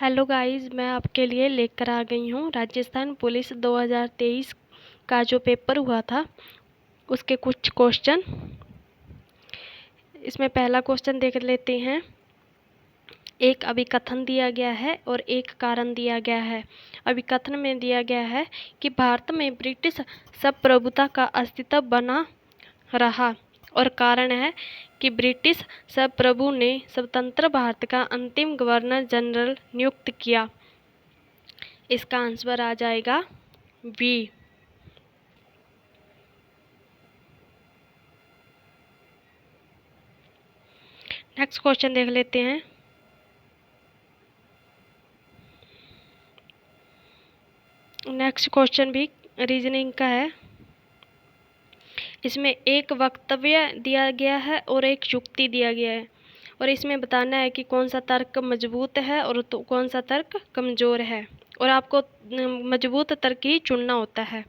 Hello guys, मैं आपके लिए लेकर आ गई हूँ राजस्थान पुलिस 2023 का जो पेपर हुआ था उसके कुछ क्वेश्चन। इसमें पहला क्वेश्चन देख लेते हैं। एक अभिकथन दिया गया है और एक कारण दिया गया है। अभिकथन में दिया गया है कि भारत में ब्रिटिश संप्रभुता का अस्तित्व बना रहा और कारण है कि ब्रिटिश संप्रभु ने स्वतंत्र भारत का अंतिम गवर्नर जनरल नियुक्त किया। इसका आंसर आ जाएगा बी। नेक्स्ट क्वेश्चन देख लेते हैं। नेक्स्ट क्वेश्चन भी रीजनिंग का है। इसमें एक वक्तव्य दिया गया है और एक युक्ति दिया गया है और इसमें बताना है कि कौन सा तर्क मजबूत है और तो कौन सा तर्क कमज़ोर है और आपको मजबूत तर्क ही चुनना होता है।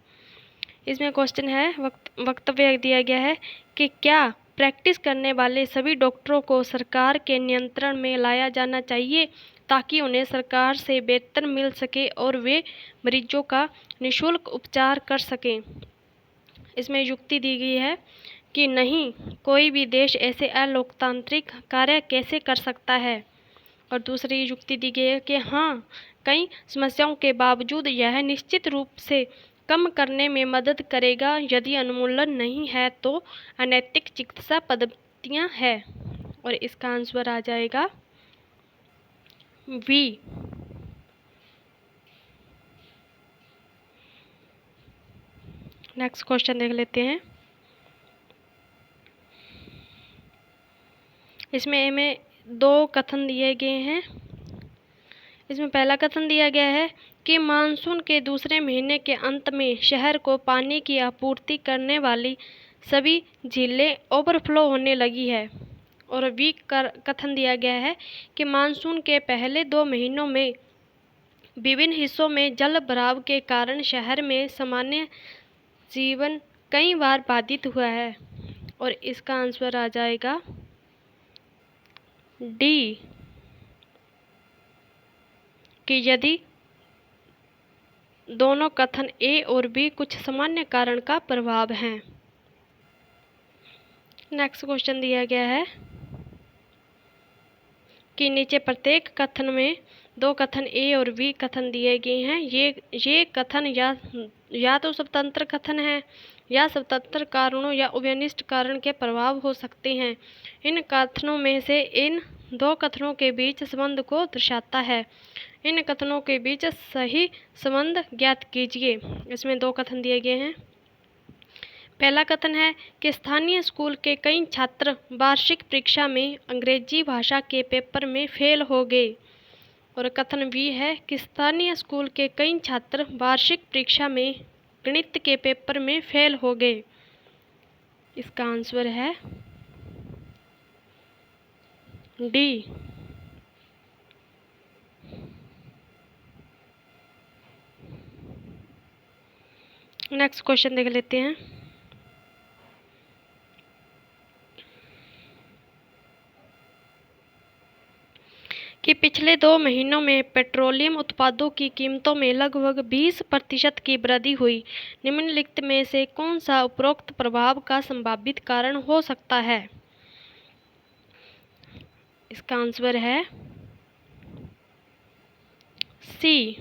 इसमें क्वेश्चन है वक्तव्य दिया गया है कि क्या प्रैक्टिस करने वाले सभी डॉक्टरों को सरकार के नियंत्रण में लाया जाना चाहिए ताकि उन्हें सरकार से वेतन मिल सके और वे मरीजों का निःशुल्क उपचार कर सकें। इसमें युक्ति दी गई है कि नहीं, कोई भी देश ऐसे अलोकतांत्रिक कार्य कैसे कर सकता है। और दूसरी युक्ति दी गई है कि हाँ, कई समस्याओं के बावजूद यह निश्चित रूप से कम करने में मदद करेगा। यदि उन्मूलन नहीं है तो अनैतिक चिकित्सा पद्धतियाँ हैं और इसका आंसर आ जाएगा बी। नेक्स्ट क्वेश्चन देख लेते हैं। इसमें हमें दो कथन दिए गए हैं। इसमें पहला कथन दिया गया है कि मानसून के दूसरे महीने के अंत में शहर को पानी की आपूर्ति करने वाली सभी झीलें ओवरफ्लो होने लगी है। और बी कथन दिया गया है कि मानसून के पहले 2 महीनों में विभिन्न हिस्सों में जल भराव के कारण शहर में सामान्य जीवन कई बार बाधित हुआ है और इसका आंसर आ जाएगा डी, कि यदि दोनों कथन ए और बी कुछ सामान्य कारण का प्रभाव हैं। नेक्स्ट क्वेश्चन दिया गया है कि नीचे प्रत्येक कथन में 2 कथन ए और बी कथन दिए गए हैं। ये कथन या तो स्वतंत्र कथन है या स्वतंत्र कारणों या उभयनिष्ठ कारण के प्रभाव हो सकते हैं। इन कथनों में से इन 2 कथनों के बीच संबंध को दर्शाता है। इन कथनों के बीच सही संबंध ज्ञात कीजिए। इसमें 2 कथन दिए गए हैं। पहला कथन है कि स्थानीय स्कूल के कई छात्र वार्षिक परीक्षा में अंग्रेजी भाषा के पेपर में फेल हो गए। और कथन बी है कि स्थानीय स्कूल के कई छात्र वार्षिक परीक्षा में गणित के पेपर में फेल हो गए। इसका आंसर है डी। नेक्स्ट क्वेश्चन देख लेते हैं। कि पिछले 2 महीनों में पेट्रोलियम उत्पादों की कीमतों में लगभग 20% की वृद्धि हुई। निम्नलिखित में से कौन सा उपरोक्त प्रभाव का संभावित कारण हो सकता है। इसका आंसर है सी,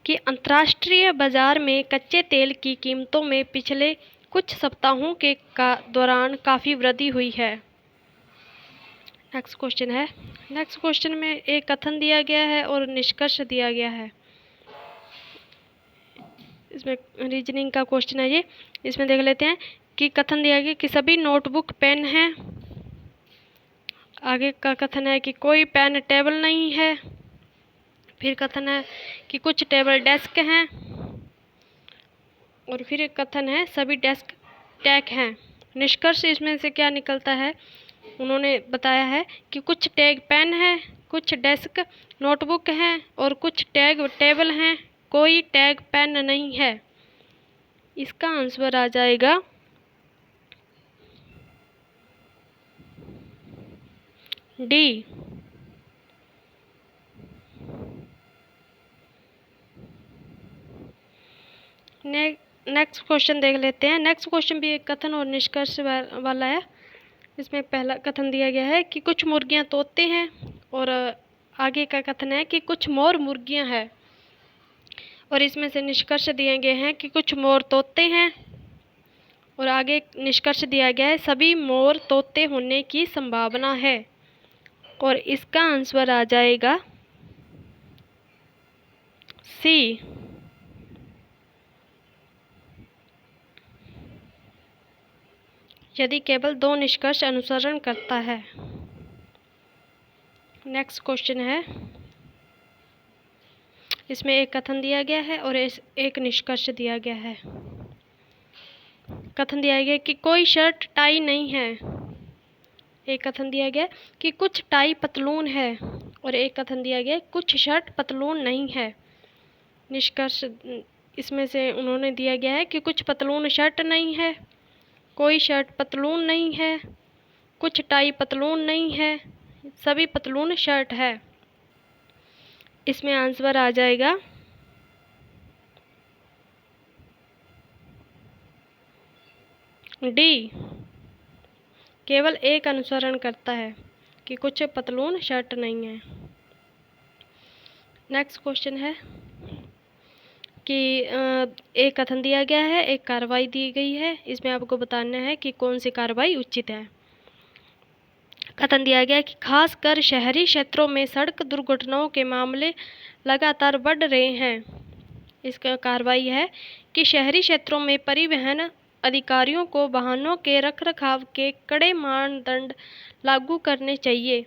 कि अंतर्राष्ट्रीय बाजार में कच्चे तेल की कीमतों में पिछले कुछ सप्ताहों के दौरान काफ़ी वृद्धि हुई है। नेक्स्ट क्वेश्चन है। नेक्स्ट क्वेश्चन में एक कथन दिया गया है और निष्कर्ष दिया गया है। इसमें रीजनिंग का क्वेश्चन है ये। इसमें देख लेते हैं कि कथन दिया गया कि सभी नोटबुक पेन हैं। आगे का कथन है कि कोई पेन टेबल नहीं है। फिर कथन है कि कुछ टेबल डेस्क हैं और फिर एक कथन है सभी डेस्क टैग हैं। निष्कर्ष इसमें से क्या निकलता है, उन्होंने बताया है कि कुछ टैग पेन है, कुछ डेस्क नोटबुक हैं और कुछ टैग टेबल हैं, कोई टैग पेन नहीं है। इसका आंसर आ जाएगा डी। नेक्स्ट क्वेश्चन देख लेते हैं। नेक्स्ट क्वेश्चन भी एक कथन और निष्कर्ष वाला है। इसमें पहला कथन दिया गया है कि कुछ मुर्गियां तोते हैं, और आगे का कथन है कि कुछ मोर मुर्गियां हैं, और इसमें से निष्कर्ष दिए गए हैं कि कुछ मोर तोते हैं, और आगे निष्कर्ष दिया गया है सभी मोर तोते होने की संभावना है, और इसका आंसर आ जाएगा सी। यदि केवल दो निष्कर्ष अनुसरण करता है। नेक्स्ट क्वेश्चन है, इसमें एक कथन दिया गया है और एक निष्कर्ष दिया गया है। कथन दिया गया कि कोई शर्ट टाई नहीं है। एक कथन दिया गया कि कुछ टाई पतलून है, और एक कथन दिया गया कुछ शर्ट पतलून नहीं है। निष्कर्ष इसमें से उन्होंने दिया गया है कि कुछ पतलून शर्ट नहीं है, कोई शर्ट पतलून नहीं है, कुछ टाई पतलून नहीं है, सभी पतलून शर्ट है। इसमें आंसर आ जाएगा डी। केवल एक अनुसरण करता है कि कुछ पतलून शर्ट नहीं है। नेक्स्ट क्वेश्चन है कि एक कथन दिया गया है, एक कार्रवाई दी गई है। इसमें आपको बताना है कि कौन सी कार्रवाई उचित है। कथन दिया गया कि खासकर शहरी क्षेत्रों में सड़क दुर्घटनाओं के मामले लगातार बढ़ रहे हैं। इसका कार्रवाई है कि शहरी क्षेत्रों में परिवहन अधिकारियों को वाहनों के रखरखाव के कड़े मानदंड लागू करने चाहिए।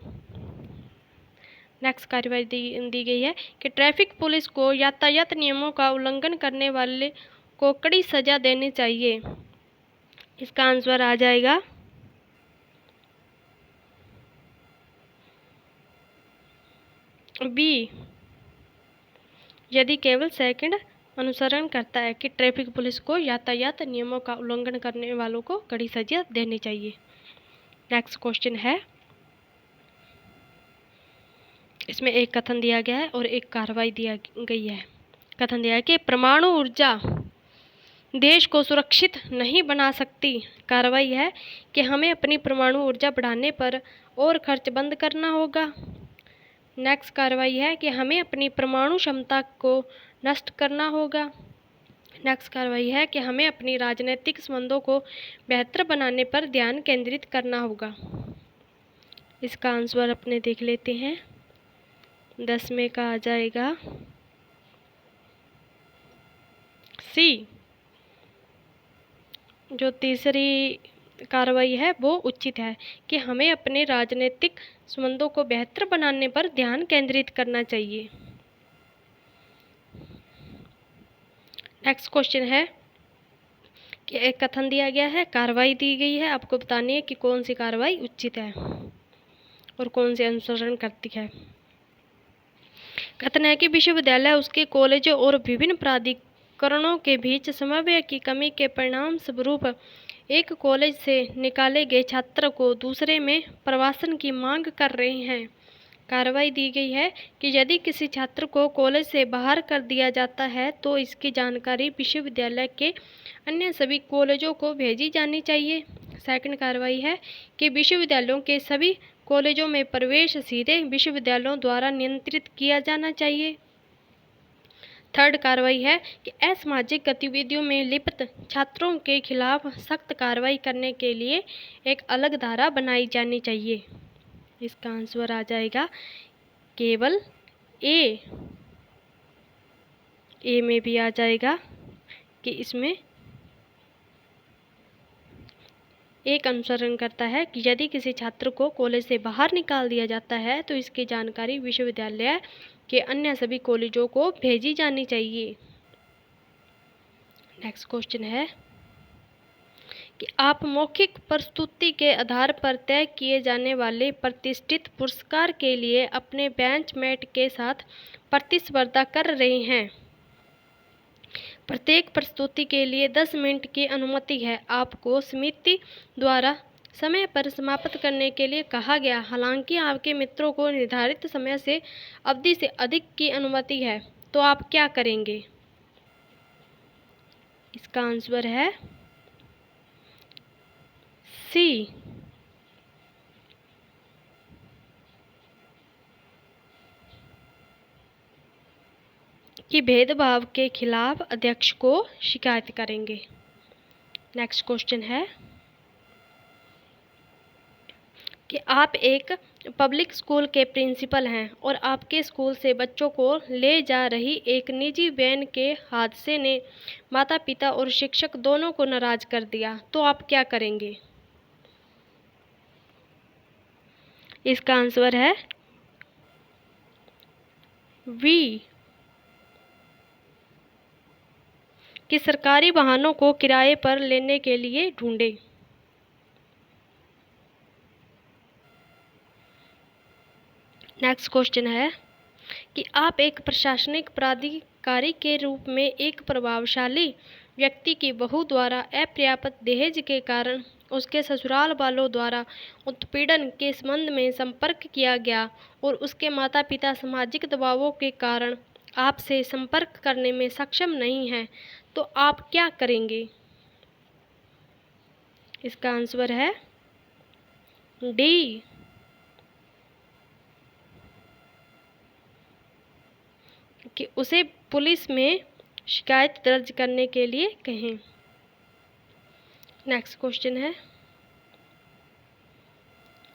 नेक्स्ट कार्रवाई दी गई है कि ट्रैफिक पुलिस को यातायात नियमों का उल्लंघन करने वाले को कड़ी सजा देनी चाहिए। इसका आंसर आ जाएगा बी। यदि केवल सेकंड अनुसरण करता है कि ट्रैफिक पुलिस को यातायात नियमों का उल्लंघन करने वालों को कड़ी सजा देनी चाहिए। नेक्स्ट क्वेश्चन है, इसमें एक कथन दिया गया है और एक कार्रवाई दिया गई है। कथन दिया है कि परमाणु ऊर्जा देश को सुरक्षित नहीं बना सकती। कार्रवाई है कि हमें अपनी परमाणु ऊर्जा बढ़ाने पर और खर्च बंद करना होगा। नेक्स्ट कार्रवाई है कि हमें अपनी परमाणु क्षमता को नष्ट करना होगा। नेक्स्ट कार्रवाई है कि हमें अपनी राजनीतिक संबंधों को बेहतर बनाने पर ध्यान केंद्रित करना होगा। इसका आंसर अपने देख लेते हैं। 10 में का आ जाएगा सी। जो तीसरी कार्रवाई है वो उचित है कि हमें अपने राजनीतिक संबंधों को बेहतर बनाने पर ध्यान केंद्रित करना चाहिए। नेक्स्ट क्वेश्चन है कि एक कथन दिया गया है, कार्रवाई दी गई है। आपको बतानी है कि कौन सी कार्रवाई उचित है और कौन से अनुसरण करती है। कथन है कि विश्वविद्यालय, उसके कॉलेजों और विभिन्न प्राधिकरणों के बीच समन्वय की कमी के परिणाम स्वरूप एक कॉलेज से निकाले गए छात्र को दूसरे में प्रवासन की मांग कर रहे हैं। कार्रवाई दी गई है कि यदि किसी छात्र को कॉलेज से बाहर कर दिया जाता है तो इसकी जानकारी विश्वविद्यालय के अन्य सभी कॉलेजों को भेजी जानी चाहिए। सेकंड कार्रवाई है कि विश्वविद्यालयों के सभी कॉलेजों में प्रवेश सीधे विश्वविद्यालयों द्वारा नियंत्रित किया जाना चाहिए। थर्ड कार्रवाई है कि असामाजिक गतिविधियों में लिप्त छात्रों के खिलाफ सख्त कार्रवाई करने के लिए एक अलग धारा बनाई जानी चाहिए। इसका आंसर आ जाएगा केवल ए। में भी आ जाएगा कि इसमें एक अनुसरण करता है कि यदि किसी छात्र को कॉलेज से बाहर निकाल दिया जाता है तो इसकी जानकारी विश्वविद्यालय के अन्य सभी कॉलेजों को भेजी जानी चाहिए। नेक्स्ट क्वेश्चन है कि आप मौखिक प्रस्तुति के आधार पर तय किए जाने वाले प्रतिष्ठित पुरस्कार के लिए अपने बेंचमेट के साथ प्रतिस्पर्धा कर रहे हैं। प्रत्येक प्रस्तुति के लिए 10 मिनट की अनुमति है। आपको समिति द्वारा समय पर समाप्त करने के लिए कहा गया। हालांकि आपके मित्रों को निर्धारित समय से अवधि से अधिक की अनुमति है, तो आप क्या करेंगे? इसका आंसर है सी, कि भेदभाव के खिलाफ अध्यक्ष को शिकायत करेंगे। नेक्स्ट क्वेश्चन है कि आप एक पब्लिक स्कूल के प्रिंसिपल हैं और आपके स्कूल से बच्चों को ले जा रही एक निजी वैन के हादसे ने माता पिता और शिक्षक दोनों को नाराज कर दिया, तो आप क्या करेंगे? इसका आंसर है वी, कि सरकारी वाहनों को किराए पर लेने के लिए ढूंढे। नेक्स्ट क्वेश्चन है कि आप एक प्रशासनिक प्राधिकारी के रूप में एक प्रभावशाली व्यक्ति की बहू द्वारा अपर्याप्त दहेज के कारण उसके ससुराल वालों द्वारा उत्पीड़न के संबंध में संपर्क किया गया और उसके माता पिता सामाजिक दबावों के कारण आपसे संपर्क करने में सक्षम नहीं हैं, तो आप क्या करेंगे? इसका आंसर है डी, कि उसे पुलिस में शिकायत दर्ज करने के लिए कहें। नेक्स्ट क्वेश्चन है,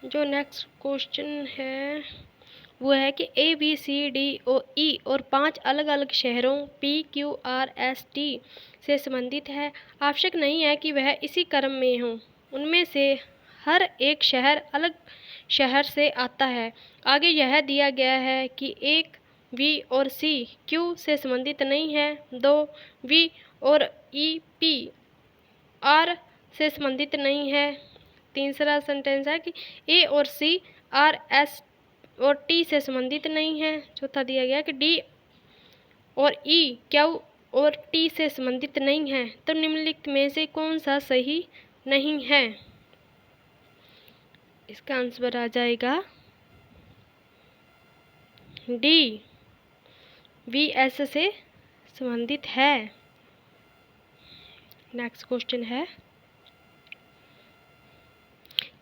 जो नेक्स्ट क्वेश्चन है वो है कि ABCDE और 5 अलग अलग शहरों PQRST से संबंधित है। आवश्यक नहीं है कि वह इसी क्रम में हो, उनमें से हर एक शहर अलग शहर से आता है। आगे यह दिया गया है कि 1 V और C Q से संबंधित नहीं है, 2 V और E P R से संबंधित नहीं है। तीसरा सेंटेंस है कि A और C R S और T से संबंधित नहीं है। चौथा दिया गया कि D और E Q और T से संबंधित नहीं है, तो निम्नलिखित में से कौन सा सही नहीं है? इसका आंसर आ जाएगा डी, VS से संबंधित है। नेक्स्ट क्वेश्चन है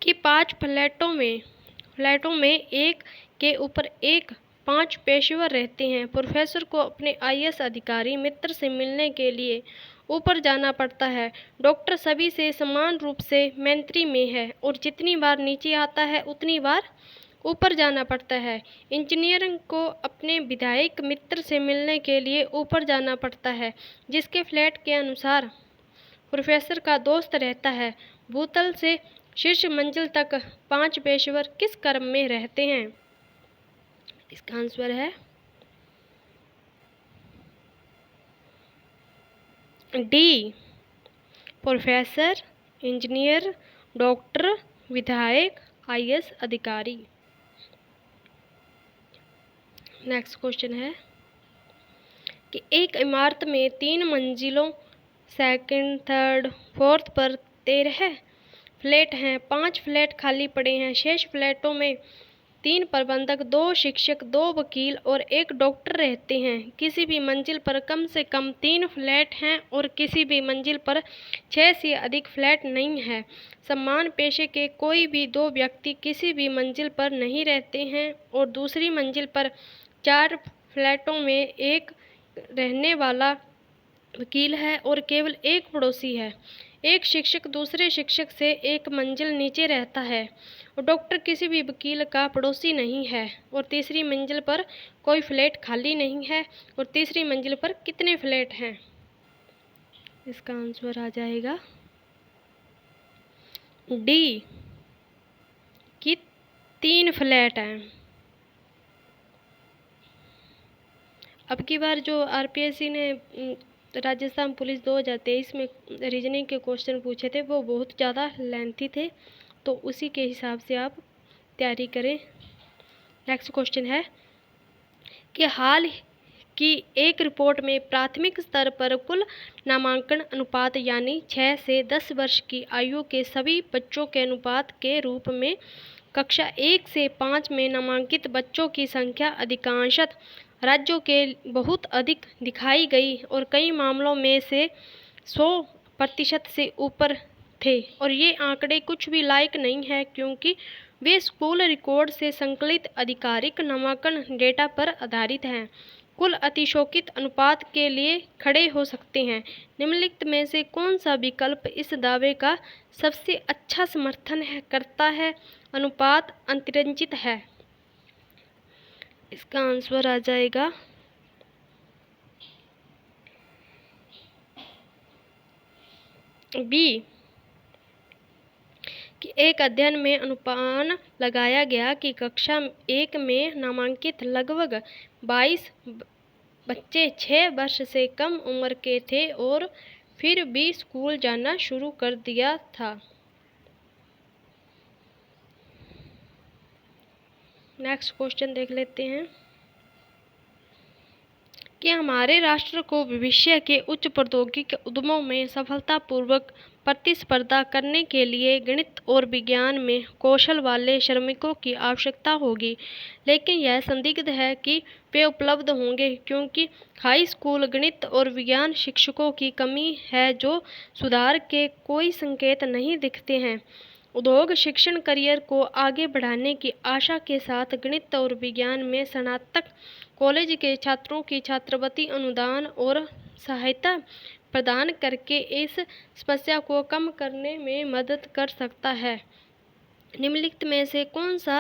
कि 5 फ्लैटों में एक के ऊपर एक 5 पेशेवर रहते हैं। प्रोफेसर को अपने IAS अधिकारी मित्र से मिलने के लिए ऊपर जाना पड़ता है। डॉक्टर सभी से समान रूप से मैत्री में है और जितनी बार नीचे आता है उतनी बार ऊपर जाना पड़ता है। इंजीनियर को अपने विधायक मित्र से मिलने के लिए ऊपर जाना पड़ता है, जिसके फ्लैट के अनुसार प्रोफेसर का दोस्त रहता है। भूतल से शीर्ष मंजिल तक 5 पेशेवर किस क्रम में रहते हैं? इसका आंसर है डी, प्रोफेसर, इंजीनियर, डॉक्टर, विधायक, IAS अधिकारी। नेक्स्ट क्वेश्चन है कि एक इमारत में 3 मंजिलों सेकंड, थर्ड, फोर्थ पर 13 फ्लैट हैं। 5 फ्लैट खाली पड़े हैं। शेष फ्लैटों में 3 प्रबंधक, 2 शिक्षक, 2 वकील और 1 डॉक्टर रहते हैं। किसी भी मंजिल पर कम से कम 3 फ्लैट हैं और किसी भी मंजिल पर 6 से अधिक फ्लैट नहीं है। समान पेशे के कोई भी 2 व्यक्ति किसी भी मंजिल पर नहीं रहते हैं और दूसरी मंजिल पर 4 फ्लैटों में एक रहने वाला वकील है और केवल 1 पड़ोसी है। एक शिक्षक दूसरे शिक्षक से 1 मंजिल नीचे रहता है और डॉक्टर किसी भी वकील का पड़ोसी नहीं है। और तीसरी मंजिल पर कोई फ्लैट खाली नहीं है। और तीसरी मंजिल पर कितने फ्लैट हैं? इसका आंसर आ जाएगा डी, कि 3 फ्लैट हैं। अब की बार जो RPSC ने राजस्थान पुलिस 2023 में रीजनिंग के क्वेश्चन पूछे थे वो बहुत ज़्यादा लेंथी थे, तो उसी के हिसाब से आप तैयारी करें। नेक्स्ट क्वेश्चन है कि हाल कि एक रिपोर्ट में प्राथमिक स्तर पर कुल नामांकन अनुपात यानी 6 से 10 वर्ष की आयु के सभी बच्चों के अनुपात के रूप में कक्षा 1 से 5 में नामांकित बच्चों की संख्या अधिकांशतः राज्यों के बहुत अधिक दिखाई गई और कई मामलों में से 100% से ऊपर थे। और ये आंकड़े कुछ भी लायक नहीं है क्योंकि वे स्कूल रिकॉर्ड से संकलित आधिकारिक नामांकन डेटा पर आधारित हैं। कुल अतिशोकित अनुपात के लिए खड़े हो सकते हैं। निम्नलिखित में से कौन सा विकल्प इस दावे का सबसे अच्छा समर्थन करता है? अनुपात अतिरंजित है। इसका आंसर आ जाएगा बी। कि एक अध्ययन में अनुमान लगाया गया कि कक्षा 1 में नामांकित लगभग 22 बच्चे 6 वर्ष से कम उम्र के थे और फिर भी स्कूल जाना शुरू कर दिया था। नेक्स्ट क्वेश्चन देख लेते हैं कि हमारे राष्ट्र को भविष्य के उच्च प्रौद्योगिकी उद्यमों में सफलतापूर्वक प्रतिस्पर्धा करने के लिए गणित और विज्ञान में कौशल वाले श्रमिकों की आवश्यकता होगी, लेकिन यह संदिग्ध है कि वे उपलब्ध होंगे क्योंकि हाई स्कूल गणित और विज्ञान शिक्षकों की कमी है जो सुधार के कोई संकेत नहीं दिखते हैं। उद्योग शिक्षण करियर को आगे बढ़ाने की आशा के साथ गणित और विज्ञान में स्नातक कॉलेज के छात्रों की छात्रवृत्ति अनुदान और सहायता प्रदान करके इस समस्या को कम करने में मदद कर सकता है। निम्नलिखित में से कौन सा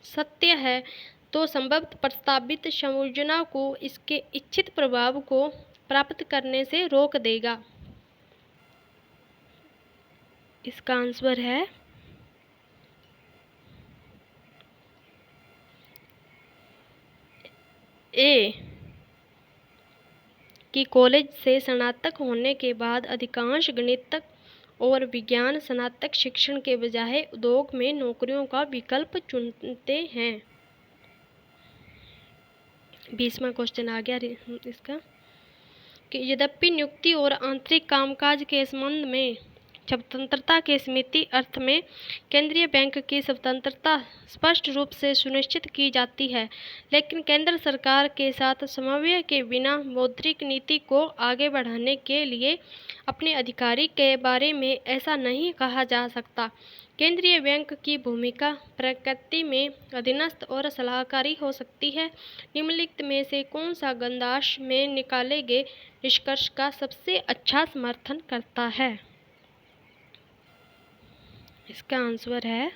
सत्य है? तो संभवतः प्रस्तावित संयोजना को इसके इच्छित प्रभाव को प्राप्त करने से रोक देगा। इसका आंसर है ए कि कॉलेज से स्नातक होने के बाद अधिकांश गणितज्ञ और विज्ञान स्नातक शिक्षण के बजाय उद्योग में नौकरियों का विकल्प चुनते हैं। 20वां क्वेश्चन आ गया इसका कि यद्यपि नियुक्ति और आंतरिक कामकाज के संबंध में स्वतंत्रता के सीमित अर्थ में केंद्रीय बैंक की स्वतंत्रता स्पष्ट रूप से सुनिश्चित की जाती है, लेकिन केंद्र सरकार के साथ समन्वय के बिना मौद्रिक नीति को आगे बढ़ाने के लिए अपने अधिकार के बारे में ऐसा नहीं कहा जा सकता। केंद्रीय बैंक की भूमिका प्रकृति में अधीनस्थ और सलाहकारी हो सकती है। निम्नलिखित में से कौन सा गणदास में निकाले गए निष्कर्ष का सबसे अच्छा समर्थन करता है? इसका आंसर है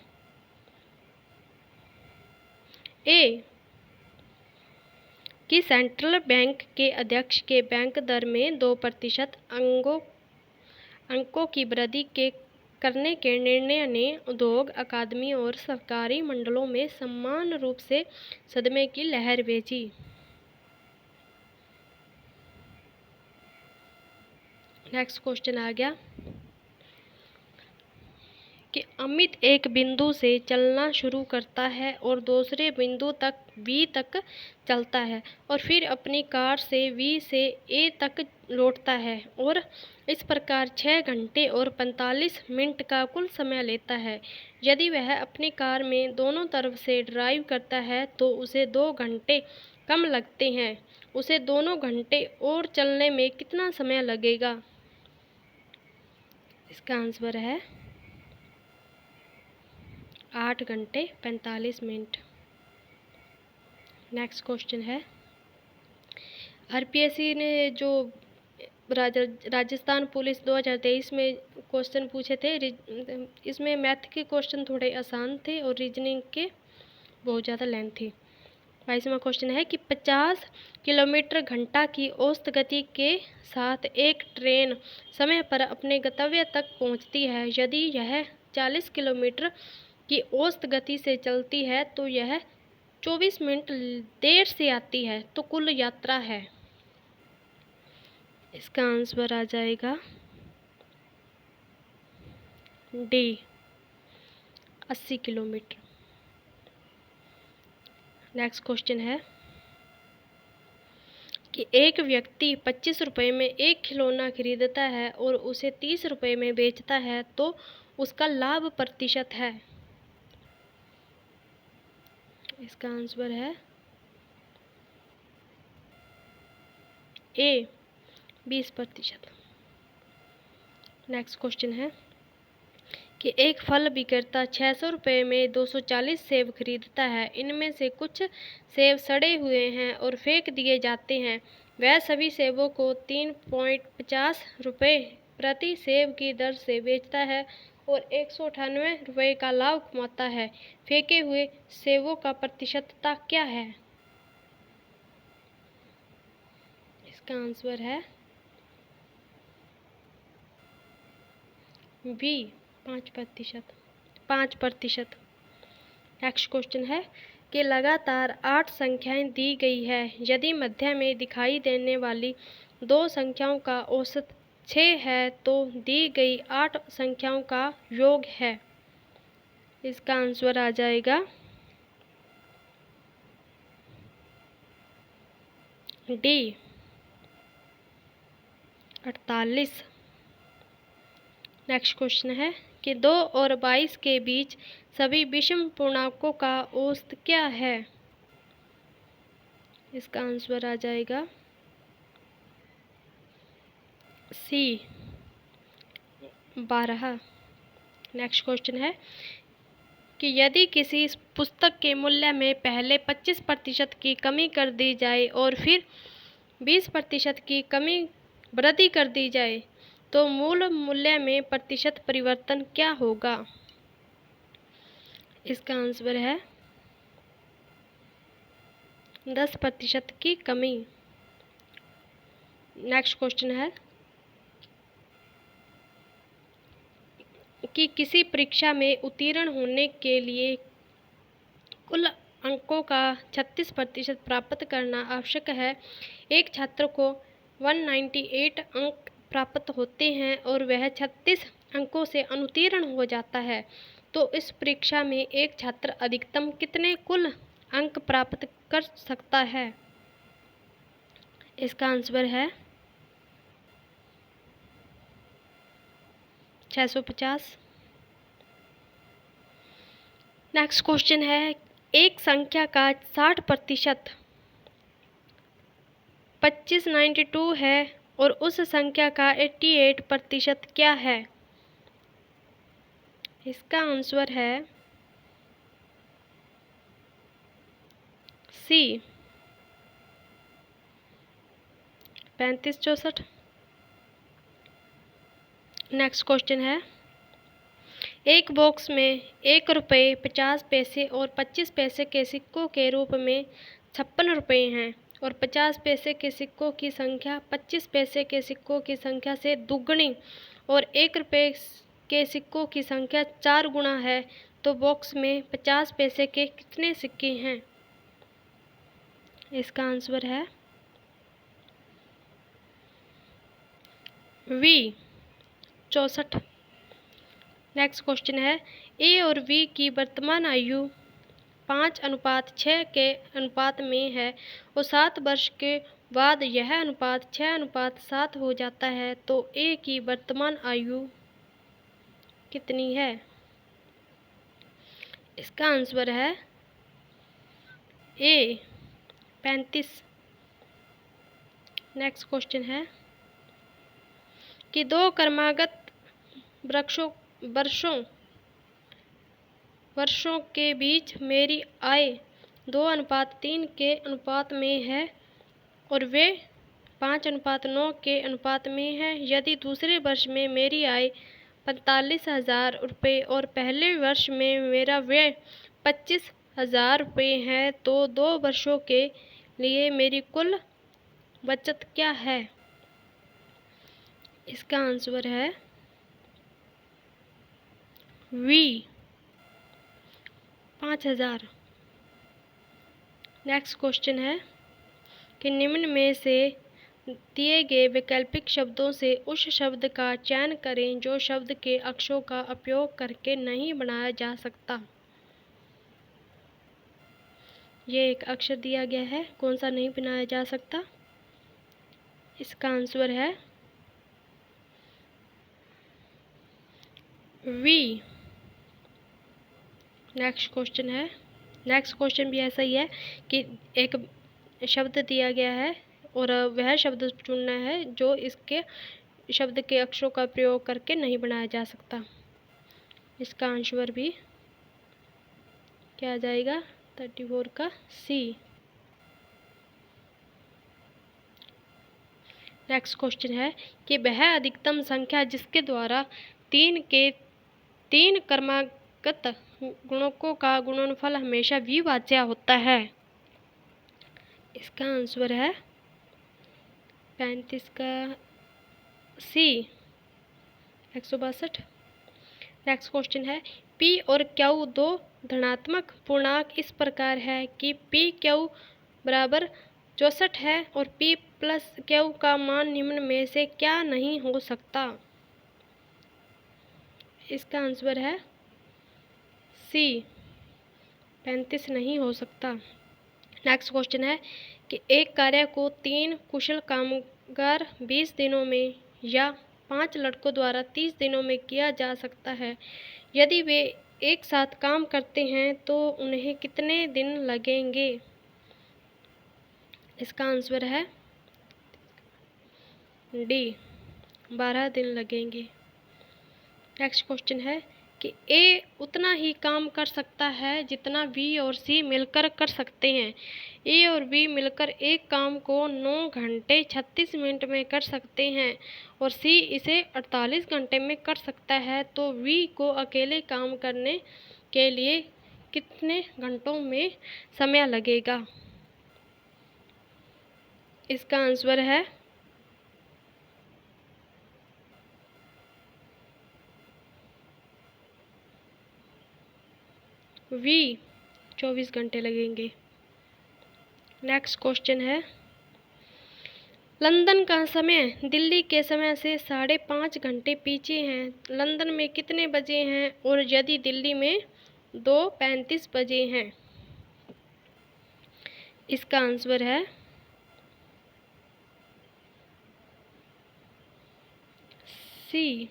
ए कि सेंट्रल बैंक के अध्यक्ष के बैंक दर में 2% अंकों की वृद्धि के करने के निर्णय ने उद्योग अकादमी और सरकारी मंडलों में समान रूप से सदमे की लहर भेजी। नेक्स्ट क्वेश्चन आ गया कि अमित एक बिंदु से चलना शुरू करता है और दूसरे बिंदु तक बी तक चलता है और फिर अपनी कार से बी से ए तक लौटता है और इस प्रकार 6 घंटे और 45 मिनट का कुल समय लेता है। यदि वह अपनी कार में दोनों तरफ से ड्राइव करता है तो उसे 2 घंटे कम लगते हैं। उसे दोनों घंटे और चलने में कितना समय लगेगा? इसका आंसर है 8 घंटे 45 मिनट। नेक्स्ट क्वेश्चन है आरपीएससी ने जो राजस्थान पुलिस 2023 में क्वेश्चन पूछे थे, इसमें मैथ के क्वेश्चन थोड़े आसान थे और रीजनिंग के बहुत ज़्यादा लेंथ थी। 22वां क्वेश्चन है कि 50 किलोमीटर घंटा की औसत गति के साथ एक ट्रेन समय पर अपने गंतव्य तक पहुंचती है। यदि यह 40 किलोमीटर की औसत गति से चलती है तो यह 24 मिनट देर से आती है, तो कुल यात्रा है। इसका आंसर आ जाएगा डी 80 किलोमीटर। नेक्स्ट क्वेश्चन है कि एक व्यक्ति 25 रुपये में एक खिलौना खरीदता है और उसे 30 रुपये में बेचता है तो उसका लाभ प्रतिशत है। इसका आंसर है ए 20%। नेक्स्ट क्वेश्चन है कि एक फल विक्रेता 600 रुपये में 240 सेब खरीदता है। इनमें से कुछ सेब सड़े हुए हैं और फेंक दिए जाते हैं। वह सभी सेबों को 3.50 रुपये प्रति सेब की दर से बेचता है और 198 रुपये का लाभ कमाता है। फेंके हुए सेबों का प्रतिशतता क्या है? इसका आंसर है बी 5%। नेक्स्ट क्वेश्चन है कि लगातार 8 संख्याएं दी गई है। यदि मध्य में दिखाई देने वाली दो संख्याओं का औसत 6 है तो दी गई 8 संख्याओं का योग है। इसका आंसर आ जाएगा डी 48। नेक्स्ट क्वेश्चन है कि 2 और 22 के बीच सभी विषम पूर्णांकों का औसत क्या है? इसका आंसर आ जाएगा सी 12। नेक्स्ट क्वेश्चन है कि यदि किसी पुस्तक के मूल्य में पहले 25% की कमी कर दी जाए और फिर 20% की कमी वृद्धि कर दी जाए तो मूल मूल्य में प्रतिशत परिवर्तन क्या होगा? इसका आंसर है 10% की कमी। नेक्स्ट क्वेश्चन है कि किसी परीक्षा में उत्तीर्ण होने के लिए कुल अंकों का 36% प्राप्त करना आवश्यक है। एक छात्र को 198 अंक प्राप्त होते हैं और वह 36 अंकों से अनुत्तीर्ण हो जाता है तो इस परीक्षा में एक छात्र अधिकतम कितने कुल अंक प्राप्त कर सकता है? इसका आंसर है 650। नेक्स्ट क्वेश्चन है एक संख्या का 60% 2592 है और उस संख्या का 88% क्या है? इसका आंसर है सी 3564। नेक्स्ट क्वेश्चन है एक बॉक्स में 1 रुपये 50 पैसे और 25 पैसे के सिक्कों के रूप में 56 रुपये हैं और 50 पैसे के सिक्कों की संख्या 25 पैसे के सिक्कों की संख्या से दुगनी और 1 रुपये के सिक्कों की संख्या 4 गुना है तो बॉक्स में 50 पैसे के कितने सिक्के हैं? इसका आंसर है वी 64। नेक्स्ट क्वेश्चन है ए और बी की वर्तमान आयु 5:6 के अनुपात में है और 7 वर्ष के बाद यह अनुपात 6:7 हो जाता है तो ए की वर्तमान आयु कितनी है? इसका आंसर है ए 35। नेक्स्ट क्वेश्चन है कि दो क्रमागत वर्षों के बीच मेरी आय 2:3 के अनुपात में है और वे 5:9 के अनुपात में है। यदि दूसरे वर्ष में मेरी आय 45,000 रुपये और पहले वर्ष में मेरा व्यय 25,000 रुपये है तो 2 वर्षों के लिए मेरी कुल बचत क्या है? इसका आंसर है वी 5,000। नेक्स्ट क्वेश्चन है कि निम्न में से दिए गए वैकल्पिक शब्दों से उस शब्द का चयन करें जो शब्द के अक्षरों का उपयोग करके नहीं बनाया जा सकता। ये एक अक्षर दिया गया है, कौन सा नहीं बनाया जा सकता? इसका आंसर है वी। नेक्स्ट क्वेश्चन भी ऐसा ही है कि एक शब्द दिया गया है और वह शब्द चुनना है जो इसके शब्द के अक्षरों का प्रयोग करके नहीं बनाया जा सकता। इसका आंसर भी क्या आ जाएगा? 34 का सी। नेक्स्ट क्वेश्चन है कि वह अधिकतम संख्या जिसके द्वारा 3 के 3 क्रमागत गुणकों का गुणनफल हमेशा द्विभाज्य होता है। इसका आंसर है 35 का सी, 162। नेक्स्ट क्वेश्चन है पी और क्यू दो धनात्मक पूर्णांक इस प्रकार है कि पी क्यू बराबर 64 है और पी प्लस क्यू का मान निम्न में से क्या नहीं हो सकता? इसका आंसर है सी, 35 नहीं हो सकता। नेक्स्ट क्वेश्चन है कि एक कार्य को 3 कुशल कामगार 20 दिनों में या 5 लड़कों द्वारा 30 दिनों में किया जा सकता है। यदि वे एक साथ काम करते हैं तो उन्हें कितने दिन लगेंगे? इसका आंसर है डी, 12 दिन लगेंगे। नेक्स्ट क्वेश्चन है कि ए उतना ही काम कर सकता है जितना बी और सी मिलकर कर सकते हैं। ए और बी मिलकर एक काम को 9 घंटे 36 मिनट में कर सकते हैं और सी इसे 48 घंटे में कर सकता है, तो बी को अकेले काम करने के लिए कितने घंटों में समय लगेगा? इसका आंसर है वी, 24 घंटे लगेंगे। नेक्स्ट क्वेश्चन है लंदन का समय दिल्ली के समय से 5.5 घंटे पीछे है। लंदन में कितने बजे हैं और यदि दिल्ली में 2:35 बजे हैं? इसका आंसर है सी,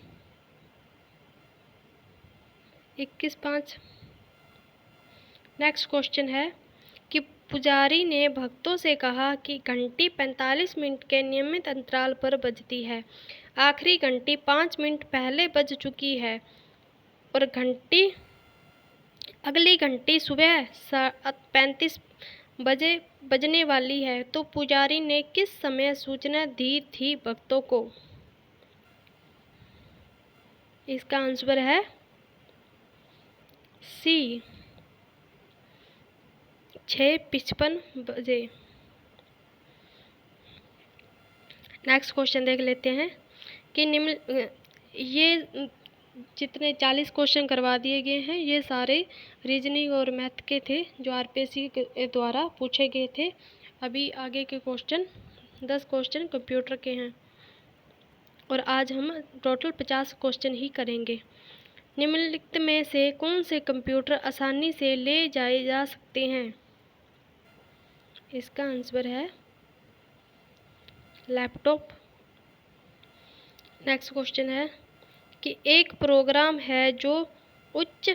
21:05। नेक्स्ट क्वेश्चन है कि पुजारी ने भक्तों से कहा कि घंटी 45 मिनट के नियमित अंतराल पर बजती है। आखिरी घंटी 5 मिनट पहले बज चुकी है और अगली घंटी सुबह 35 बजे बजने वाली है, तो पुजारी ने किस समय सूचना दी थी भक्तों को? इसका आंसर है सी, 6:55 बजे। नेक्स्ट क्वेश्चन देख लेते हैं कि ये जितने 40 क्वेश्चन करवा दिए गए हैं ये सारे रीजनिंग और मैथ के थे जो आरपीएससी के द्वारा पूछे गए थे। अभी आगे के क्वेश्चन 10 क्वेश्चन कंप्यूटर के हैं और आज हम टोटल 50 क्वेश्चन ही करेंगे। निम्नलिखित में से कौन से कंप्यूटर आसानी से ले जाए जा सकते हैं? इसका आंसर है लैपटॉप। नेक्स्ट क्वेश्चन है कि एक प्रोग्राम है जो उच्च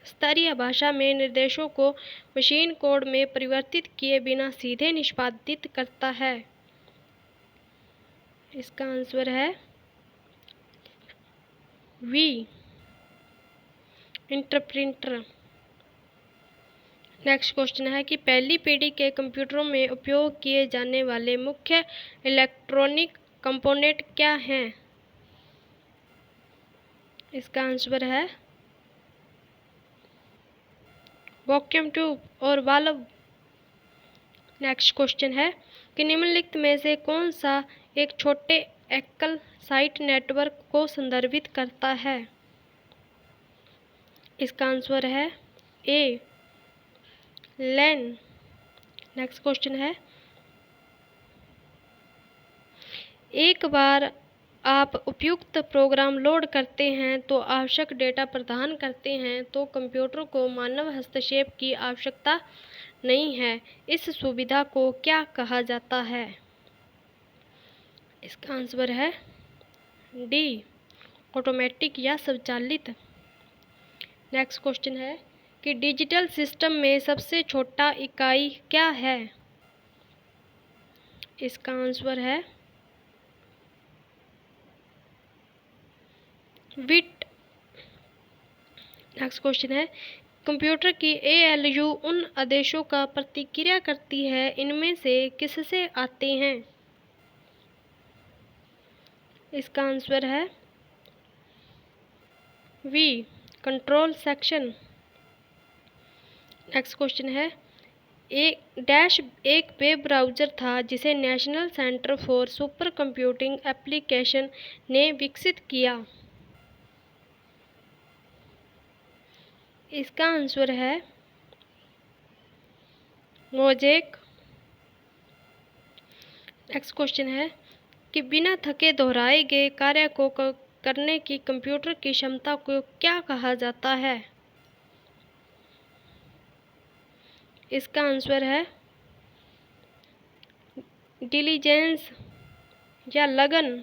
स्तरीय भाषा में निर्देशों को मशीन कोड में परिवर्तित किए बिना सीधे निष्पादित करता है। इसका आंसर है वी, इंटरप्रिंटर। नेक्स्ट क्वेश्चन है कि पहली पीढ़ी के कंप्यूटरों में उपयोग किए जाने वाले मुख्य इलेक्ट्रॉनिक कंपोनेंट क्या हैं? इसका आंसर है वैक्यूम ट्यूब और वाल्व। नेक्स्ट क्वेश्चन है कि निम्नलिखित में से कौन सा एक छोटे एकल साइट नेटवर्क को संदर्भित करता है? इसका आंसर है ए, लैन। नेक्स्ट क्वेश्चन है एक बार आप उपयुक्त प्रोग्राम लोड करते हैं तो आवश्यक डेटा प्रदान करते हैं तो कंप्यूटर को मानव हस्तक्षेप की आवश्यकता नहीं है। इस सुविधा को क्या कहा जाता है? इसका आंसर है डी, ऑटोमेटिक या स्वचालित। नेक्स्ट क्वेश्चन है कि डिजिटल सिस्टम में सबसे छोटा इकाई क्या है? इसका आंसर है बिट। नेक्स्ट क्वेश्चन है कंप्यूटर की ALU उन आदेशों का प्रतिक्रिया करती है, इनमें से किससे आते हैं? इसका आंसर है V, control section. Next question है एक वेब ब्राउज़र था जिसे national centre for super computing application ने विकसित किया। इसका आंसर है मोज़ेक। नेक्स्ट क्वेश्चन है कि बिना थके दोहराए गए कार्य को करने की कंप्यूटर की क्षमता को क्या कहा जाता है? इसका आंसर है डिलीजेंस या लगन।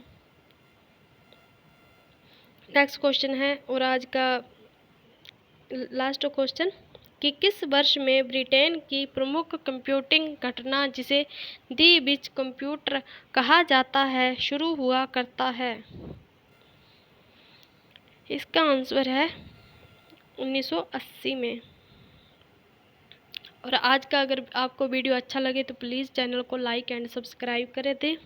नेक्स्ट क्वेश्चन है और आज का लास्ट क्वेश्चन कि किस वर्ष में ब्रिटेन की प्रमुख कंप्यूटिंग घटना जिसे दी बिच कंप्यूटर कहा जाता है शुरू हुआ करता है? इसका आंसर है 1980 में। और आज का अगर आपको वीडियो अच्छा लगे तो प्लीज़ चैनल को लाइक एंड सब्सक्राइब कर दें।